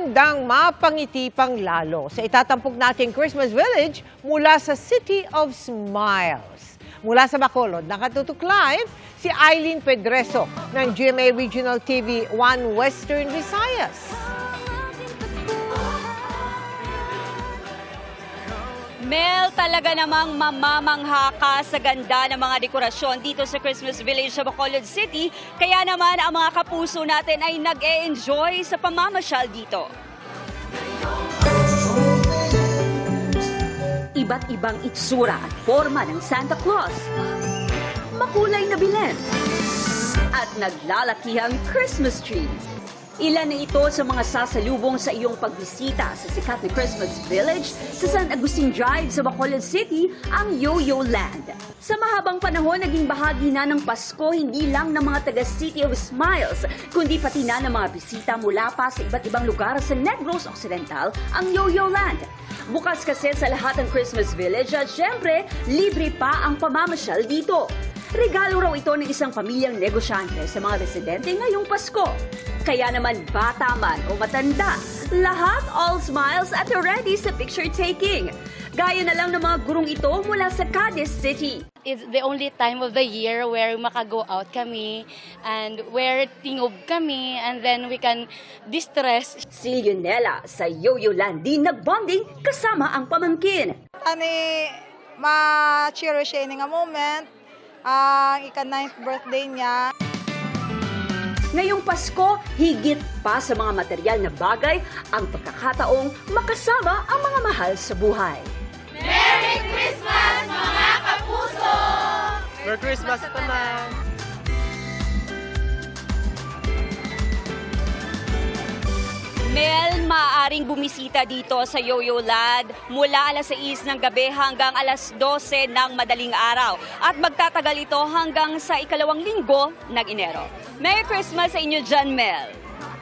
handang mapangiti pang lalo sa itatampok nating Christmas Village mula sa City of Smiles. Mula sa Bacolod, nakatutok live si Eileen Pedreso ng GMA Regional TV 1 Western Visayas. Mel, talaga namang mamamangha ka sa ganda ng mga dekorasyon dito sa Christmas Village sa Bacolod City. Kaya naman ang mga kapuso natin ay nag-e-enjoy sa pamamasyal dito. Iba't ibang itsura at forma ng Santa Claus. Makulay na bilen. At naglalakihang Christmas tree. Ilan na ito sa mga sasalubong sa iyong pagbisita sa sikat na Christmas Village sa San Agustin Drive sa Bacolod City, ang Yo-Yo Land. Sa mahabang panahon, naging bahagi na ng Pasko hindi lang ng mga taga City of Smiles, kundi pati na ng mga bisita mula pa sa iba't ibang lugar sa Negros Occidental, ang Yo-Yo Land. Bukas kasi sa lahat ng Christmas Village at syempre, libre pa ang pamamasyal dito. Regalo raw ito ng isang pamilyang negosyante sa mga residente ngayong Pasko. Kaya naman bata man o matanda, lahat all smiles at ready sa picture taking. Gaya na lang ng mga gurong ito mula sa Cadiz City. It's the only time of the year where maka-go out kami and where tingob kami and then we can distress. Si Lionela sa Yo-Yo Land din nagbonding kasama ang pamangkin. Ani ma-cherish siya nga moment. Ang ika-9th birthday niya. Ngayong Pasko, higit pa sa mga material na bagay ang pagkakataong makasama ang mga mahal sa buhay. Merry Christmas, mga kapuso! Merry Christmas naman! Mel, maaaring bumisita dito sa Yo-Yo Land mula alas 6 ng gabi hanggang alas 12 ng madaling araw. At magtatagal ito hanggang sa ikalawang linggo ng Enero. Merry Christmas sa inyo dyan, Mel!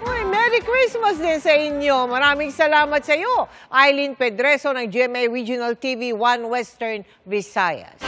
Uy, Merry Christmas din sa inyo. Maraming salamat sa iyo, Eileen Pedreso ng GMA Regional TV 1 Western Visayas.